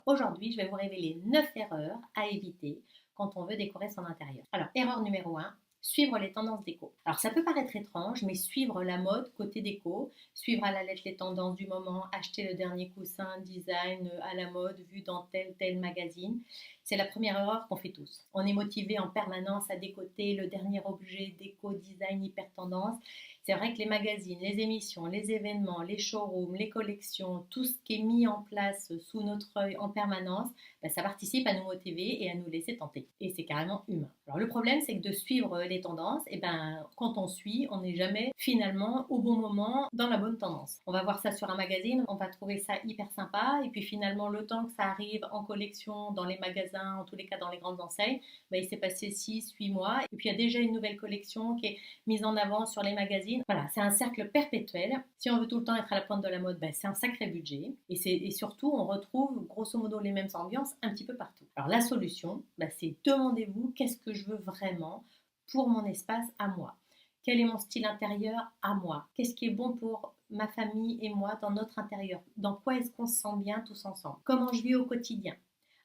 Aujourd'hui, je vais vous révéler 9 erreurs à éviter quand on veut décorer son intérieur. Alors, erreur numéro 1, suivre les tendances déco. Alors, ça peut paraître étrange, mais suivre la mode côté déco, suivre à la lettre les tendances du moment, acheter le dernier coussin design à la mode vu dans tel magazine, c'est la première erreur qu'on fait tous. On est motivé en permanence à décoter le dernier objet déco, design, hyper tendance. C'est vrai que les magazines, les émissions, les événements, les showrooms, les collections, tout ce qui est mis en place sous notre œil en permanence, ça participe à nous motiver et à nous laisser tenter. Et c'est carrément humain. Alors le problème, c'est que de suivre les tendances, quand on suit, on n'est jamais finalement au bon moment dans la bonne tendance. On va voir ça sur un magazine, on va trouver ça hyper sympa, et puis finalement, le temps que ça arrive en collection, dans les magasins, en tous les cas dans les grandes enseignes, il s'est passé 6, 8 mois, et puis il y a déjà une nouvelle collection qui est mise en avant sur les magazines. Voilà, c'est un cercle perpétuel. Si on veut tout le temps être à la pointe de la mode, c'est un sacré budget. Et surtout, on retrouve grosso modo les mêmes ambiances un petit peu partout. Alors la solution, c'est demandez-vous qu'est-ce que je veux vraiment pour mon espace à moi. Quel est mon style intérieur à moi? Qu'est-ce qui est bon pour ma famille et moi dans notre intérieur? Dans quoi est-ce qu'on se sent bien tous ensemble? Comment je vis au quotidien?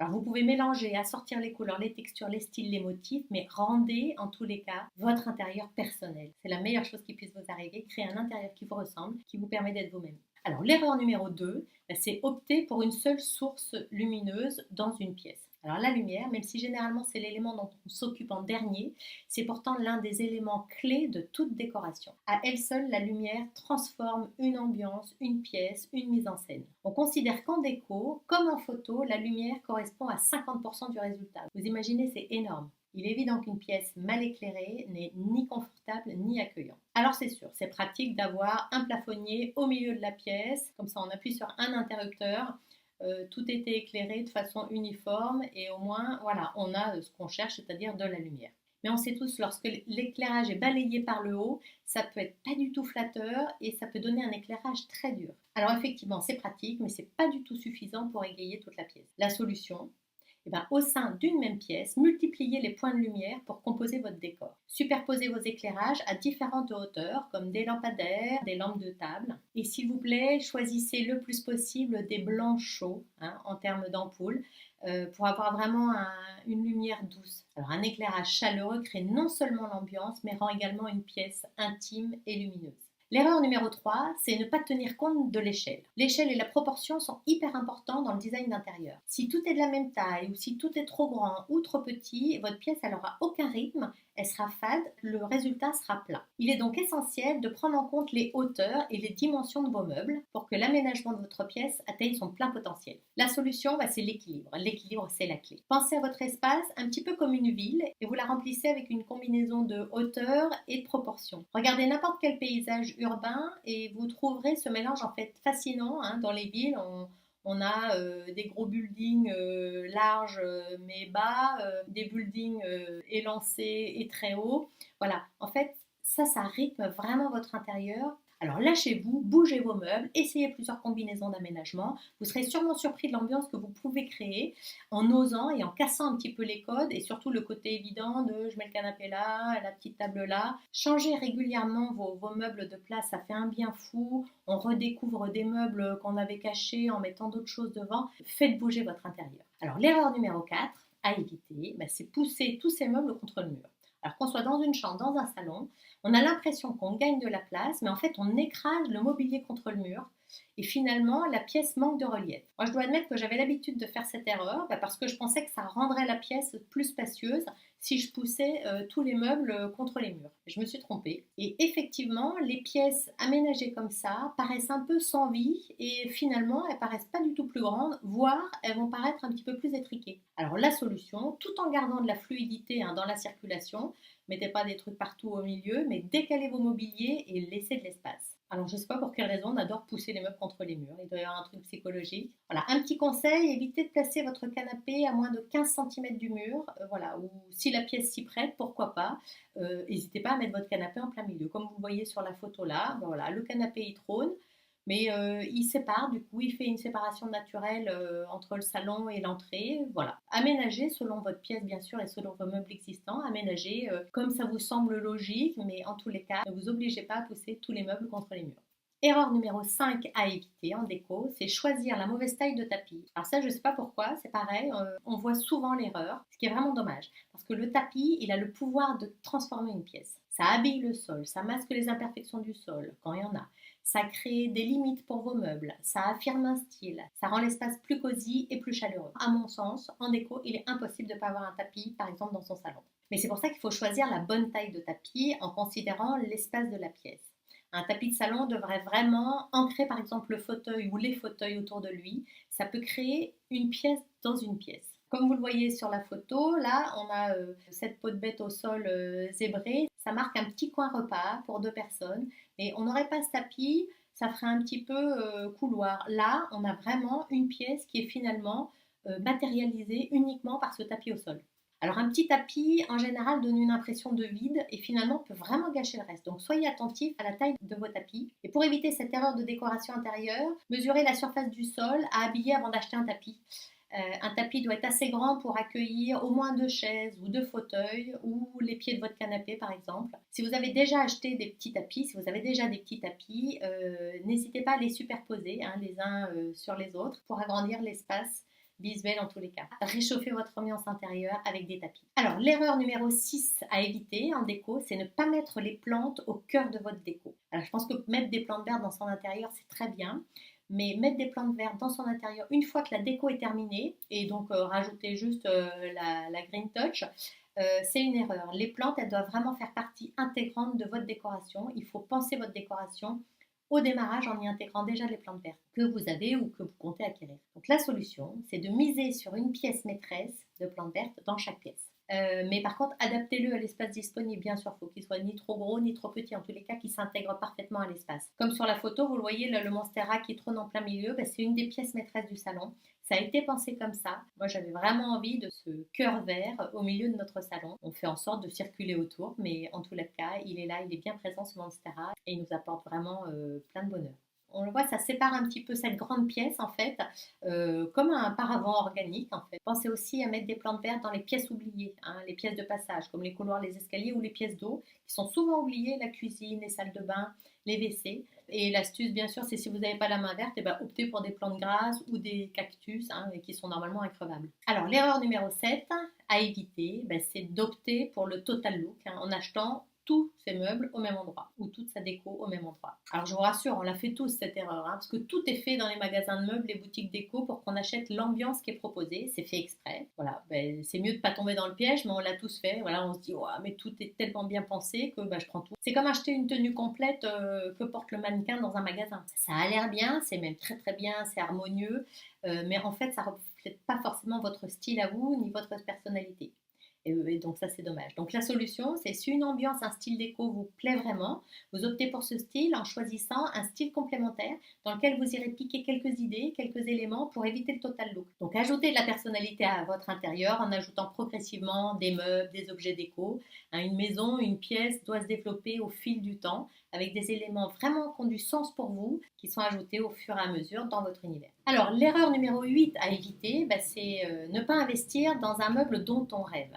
Alors vous pouvez mélanger, assortir les couleurs, les textures, les styles, les motifs, mais rendez en tous les cas votre intérieur personnel. C'est la meilleure chose qui puisse vous arriver, créer un intérieur qui vous ressemble, qui vous permet d'être vous-même. Alors l'erreur numéro 2, c'est opter pour une seule source lumineuse dans une pièce. Alors la lumière, même si généralement c'est l'élément dont on s'occupe en dernier, c'est pourtant l'un des éléments clés de toute décoration. À elle seule, la lumière transforme une ambiance, une pièce, une mise en scène. On considère qu'en déco, comme en photo, la lumière correspond à 50% du résultat. Vous imaginez, c'est énorme. Il est évident qu'une pièce mal éclairée n'est ni confortable ni accueillante. Alors c'est sûr, c'est pratique d'avoir un plafonnier au milieu de la pièce, comme ça on appuie sur un interrupteur, tout était éclairé de façon uniforme et au moins voilà, on a ce qu'on cherche, c'est-à-dire de la lumière. Mais on sait tous, lorsque l'éclairage est balayé par le haut, ça peut être pas du tout flatteur et ça peut donner un éclairage très dur. Alors effectivement, c'est pratique, mais c'est pas du tout suffisant pour égayer toute la pièce. La solution, au sein d'une même pièce, multipliez les points de lumière pour composer votre décor. Superposez vos éclairages à différentes hauteurs, comme des lampadaires, des lampes de table. Et s'il vous plaît, choisissez le plus possible des blancs chauds, en termes d'ampoule, pour avoir vraiment une lumière douce. Alors un éclairage chaleureux crée non seulement l'ambiance, mais rend également une pièce intime et lumineuse. L'erreur numéro 3, c'est ne pas tenir compte de l'échelle. L'échelle et la proportion sont hyper importants dans le design d'intérieur. Si tout est de la même taille ou si tout est trop grand ou trop petit, votre pièce n'aura aucun rythme, elle sera fade, le résultat sera plat. Il est donc essentiel de prendre en compte les hauteurs et les dimensions de vos meubles pour que l'aménagement de votre pièce atteigne son plein potentiel. La solution, c'est l'équilibre. L'équilibre, c'est la clé. Pensez à votre espace un petit peu comme une ville et vous la remplissez avec une combinaison de hauteur et de proportion. Regardez n'importe quel paysage urbain et vous trouverez ce mélange en fait fascinant. Dans les villes, on a des gros buildings larges mais bas, des buildings élancés et très hauts. Voilà, en fait, ça rythme vraiment votre intérieur. Alors lâchez-vous, bougez vos meubles, essayez plusieurs combinaisons d'aménagement. Vous serez sûrement surpris de l'ambiance que vous pouvez créer en osant et en cassant un petit peu les codes et surtout le côté évident de je mets le canapé là, la petite table là. Changez régulièrement vos meubles de place, ça fait un bien fou. On redécouvre des meubles qu'on avait cachés en mettant d'autres choses devant. Faites bouger votre intérieur. Alors l'erreur numéro 4 à éviter, c'est pousser tous ces meubles contre le mur. Alors qu'on soit dans une chambre, dans un salon, on a l'impression qu'on gagne de la place, mais en fait on écrase le mobilier contre le mur et finalement la pièce manque de relief. Moi je dois admettre que j'avais l'habitude de faire cette erreur parce que je pensais que ça rendrait la pièce plus spacieuse si je poussais tous les meubles contre les murs. Je me suis trompée et effectivement les pièces aménagées comme ça paraissent un peu sans vie et finalement elles paraissent pas du tout plus grandes, voire elles vont paraître un petit peu plus étriquées. Alors la solution, tout en gardant de la fluidité dans la circulation, mettez pas des trucs partout au milieu, mais décalez vos mobiliers et laissez de l'espace. Alors je ne sais pas pour quelle raison on adore pousser les meubles contre les murs, il doit y avoir un truc psychologique. Voilà, un petit conseil, évitez de placer votre canapé à moins de 15 cm du mur, voilà, ou si la pièce s'y prête, pourquoi pas, n'hésitez pas à mettre votre canapé en plein milieu. Comme vous le voyez sur la photo là, voilà, le canapé il trône, mais il sépare, du coup, il fait une séparation naturelle entre le salon et l'entrée. Voilà. Aménagez selon votre pièce, bien sûr, et selon vos meubles existants. Aménagez comme ça vous semble logique, mais en tous les cas, ne vous obligez pas à pousser tous les meubles contre les murs. Erreur numéro 5 à éviter en déco, c'est choisir la mauvaise taille de tapis. Alors ça, je ne sais pas pourquoi, c'est pareil, on voit souvent l'erreur, ce qui est vraiment dommage. Parce que le tapis, il a le pouvoir de transformer une pièce. Ça habille le sol, ça masque les imperfections du sol, quand il y en a. Ça crée des limites pour vos meubles, ça affirme un style, ça rend l'espace plus cosy et plus chaleureux. À mon sens, en déco, il est impossible de ne pas avoir un tapis, par exemple, dans son salon. Mais c'est pour ça qu'il faut choisir la bonne taille de tapis en considérant l'espace de la pièce. Un tapis de salon devrait vraiment ancrer par exemple le fauteuil ou les fauteuils autour de lui. Ça peut créer une pièce dans une pièce. Comme vous le voyez sur la photo, là, on a cette peau de bête au sol zébrée. Ça marque un petit coin repas pour 2 personnes. Mais on n'aurait pas ce tapis, ça ferait un petit peu couloir. Là, on a vraiment une pièce qui est finalement matérialisée uniquement par ce tapis au sol. Alors un petit tapis, en général, donne une impression de vide et finalement peut vraiment gâcher le reste. Donc soyez attentifs à la taille de vos tapis. Et pour éviter cette erreur de décoration intérieure, mesurez la surface du sol à habiller avant d'acheter un tapis. Un tapis doit être assez grand pour accueillir au moins 2 chaises ou 2 fauteuils ou les pieds de votre canapé par exemple. Si vous avez déjà acheté des petits tapis, si vous avez déjà des petits tapis, n'hésitez pas à les superposer les uns sur les autres pour agrandir l'espace visuel en tous les cas. Réchauffez votre ambiance intérieure avec des tapis. Alors, l'erreur numéro 6 à éviter en déco, c'est ne pas mettre les plantes au cœur de votre déco. Alors, je pense que mettre des plantes vertes dans son intérieur, c'est très bien. Mais mettre des plantes vertes dans son intérieur une fois que la déco est terminée, et donc rajouter juste la green touch, c'est une erreur. Les plantes, elles doivent vraiment faire partie intégrante de votre décoration. Il faut penser votre décoration au démarrage en y intégrant déjà les plantes vertes que vous avez ou que vous comptez acquérir. Donc la solution, c'est de miser sur une pièce maîtresse de plantes vertes dans chaque pièce. Mais par contre, adaptez-le à l'espace disponible, bien sûr. Il faut qu'il soit ni trop gros ni trop petit, en tous les cas, qu'il s'intègre parfaitement à l'espace. Comme sur la photo, vous le voyez, le Monstera qui trône en plein milieu, c'est une des pièces maîtresses du salon. Ça a été pensé comme ça. Moi, j'avais vraiment envie de ce cœur vert au milieu de notre salon. On fait en sorte de circuler autour, mais en tous les cas, il est là, il est bien présent ce Monstera et il nous apporte vraiment plein de bonheur. On le voit, ça sépare un petit peu cette grande pièce en fait, comme un paravent organique en fait. Pensez aussi à mettre des plantes vertes dans les pièces oubliées, les pièces de passage, comme les couloirs, les escaliers ou les pièces d'eau, qui sont souvent oubliées, la cuisine, les salles de bain, les WC. Et l'astuce, bien sûr, c'est si vous n'avez pas la main verte, optez pour des plantes grasses ou des cactus qui sont normalement increvables. Alors, l'erreur numéro 7 à éviter, c'est d'opter pour le total look en achetant tous ses meubles au même endroit ou toute sa déco au même endroit. Alors je vous rassure, on l'a fait tous cette erreur parce que tout est fait dans les magasins de meubles, les boutiques déco pour qu'on achète l'ambiance qui est proposée, c'est fait exprès. Voilà, c'est mieux de pas tomber dans le piège, mais on l'a tous fait. Voilà, on se dit mais tout est tellement bien pensé que je prends tout. C'est comme acheter une tenue complète que porte le mannequin dans un magasin. Ça a l'air bien, c'est même très très bien, c'est harmonieux, mais en fait ça reflète pas forcément votre style à vous ni votre personnalité. Et donc ça c'est dommage. Donc la solution, c'est si une ambiance, un style déco vous plaît vraiment, vous optez pour ce style en choisissant un style complémentaire dans lequel vous irez piquer quelques idées, quelques éléments pour éviter le total look. Donc ajoutez de la personnalité à votre intérieur en ajoutant progressivement des meubles, des objets déco. Une maison, une pièce doit se développer au fil du temps avec des éléments vraiment qui ont du sens pour vous, qui sont ajoutés au fur et à mesure dans votre univers. Alors l'erreur numéro 8 à éviter, c'est ne pas investir dans un meuble dont on rêve.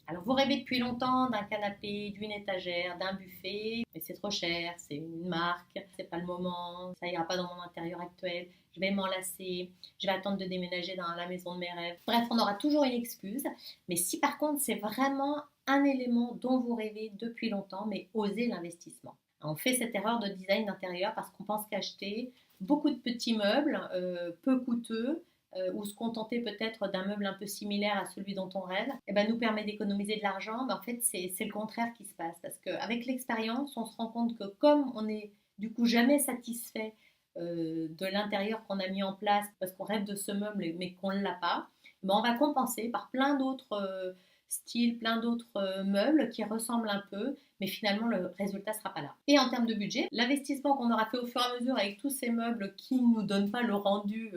Alors, vous rêvez depuis longtemps d'un canapé, d'une étagère, d'un buffet, mais c'est trop cher, c'est une marque, c'est pas le moment, ça ira pas dans mon intérieur actuel, je vais m'en lasser, je vais attendre de déménager dans la maison de mes rêves. Bref, on aura toujours une excuse, mais si par contre c'est vraiment un élément dont vous rêvez depuis longtemps, mais osez l'investissement. On fait cette erreur de design d'intérieur parce qu'on pense qu'acheter beaucoup de petits meubles, peu coûteux, ou se contenter peut-être d'un meuble un peu similaire à celui dont on rêve, nous permet d'économiser de l'argent. Mais en fait, c'est le contraire qui se passe. Parce qu'avec l'expérience, on se rend compte que comme on n'est du coup jamais satisfait de l'intérieur qu'on a mis en place parce qu'on rêve de ce meuble mais qu'on ne l'a pas, on va compenser par plein d'autres styles, plein d'autres meubles qui ressemblent un peu, mais finalement le résultat ne sera pas là. Et en termes de budget, l'investissement qu'on aura fait au fur et à mesure avec tous ces meubles qui ne nous donnent pas le rendu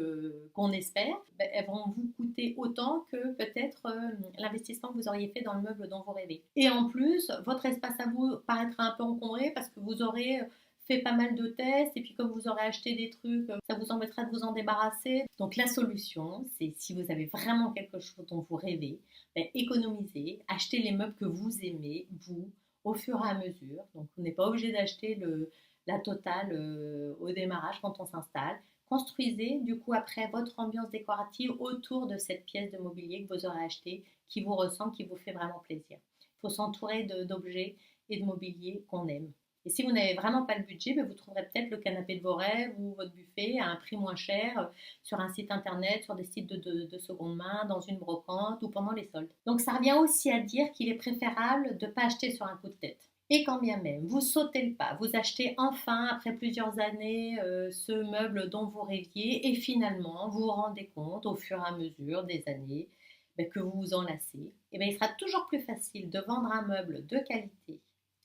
qu'on espère, elles vont vous coûter autant que peut-être l'investissement que vous auriez fait dans le meuble dont vous rêvez. Et en plus, votre espace à vous paraîtra un peu encombré parce que vous aurez fait pas mal de tests et puis comme vous aurez acheté des trucs, ça vous embêtera de vous en débarrasser. Donc la solution, c'est si vous avez vraiment quelque chose dont vous rêvez, économisez, achetez les meubles que vous aimez, vous, au fur et à mesure. Donc, vous n'êtes pas obligé d'acheter la totale au démarrage quand on s'installe. Construisez du coup après votre ambiance décorative autour de cette pièce de mobilier que vous aurez achetée, qui vous ressemble, qui vous fait vraiment plaisir. Il faut s'entourer d'objets et de mobilier qu'on aime. Et si vous n'avez vraiment pas le budget, ben vous trouverez peut-être le canapé de vos rêves ou votre buffet à un prix moins cher sur un site internet, sur des sites de seconde main, dans une brocante ou pendant les soldes. Donc ça revient aussi à dire qu'il est préférable de ne pas acheter sur un coup de tête. Et quand bien même, vous sautez le pas, vous achetez enfin, après plusieurs années, ce meuble dont vous rêviez, et finalement, vous vous rendez compte au fur et à mesure des années que vous vous en lassez, et bien, il sera toujours plus facile de vendre un meuble de qualité,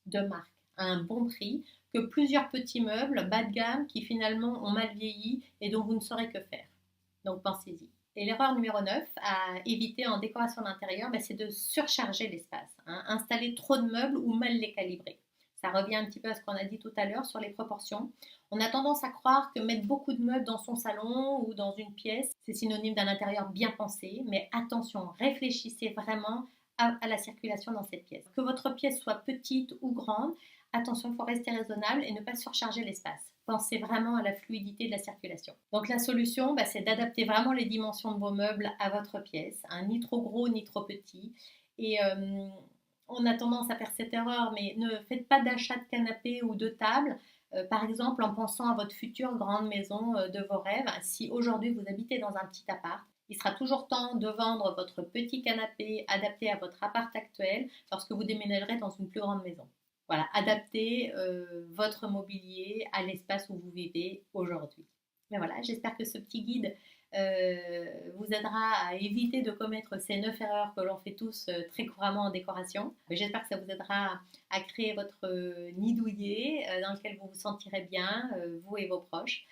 de marque, à un bon prix, que plusieurs petits meubles bas de gamme qui finalement ont mal vieilli et dont vous ne saurez que faire. Donc pensez-y. Et l'erreur numéro 9 à éviter en décoration d'intérieur, c'est de surcharger l'espace. Installer trop de meubles ou mal les calibrer. Ça revient un petit peu à ce qu'on a dit tout à l'heure sur les proportions. On a tendance à croire que mettre beaucoup de meubles dans son salon ou dans une pièce, c'est synonyme d'un intérieur bien pensé. Mais attention, réfléchissez vraiment à la circulation dans cette pièce. Que votre pièce soit petite ou grande, attention, il faut rester raisonnable et ne pas surcharger l'espace. Pensez vraiment à la fluidité de la circulation. Donc la solution, c'est d'adapter vraiment les dimensions de vos meubles à votre pièce, ni trop gros ni trop petit. Et on a tendance à faire cette erreur, mais ne faites pas d'achat de canapé ou de table, par exemple en pensant à votre future grande maison de vos rêves. Si aujourd'hui vous habitez dans un petit appart, il sera toujours temps de vendre votre petit canapé adapté à votre appart actuel lorsque vous déménagerez dans une plus grande maison. Voilà, adaptez votre mobilier à l'espace où vous vivez aujourd'hui. Mais voilà, j'espère que ce petit guide vous aidera à éviter de commettre ces 9 erreurs que l'on fait tous très couramment en décoration. J'espère que ça vous aidera à créer votre nid douillet dans lequel vous vous sentirez bien, vous et vos proches.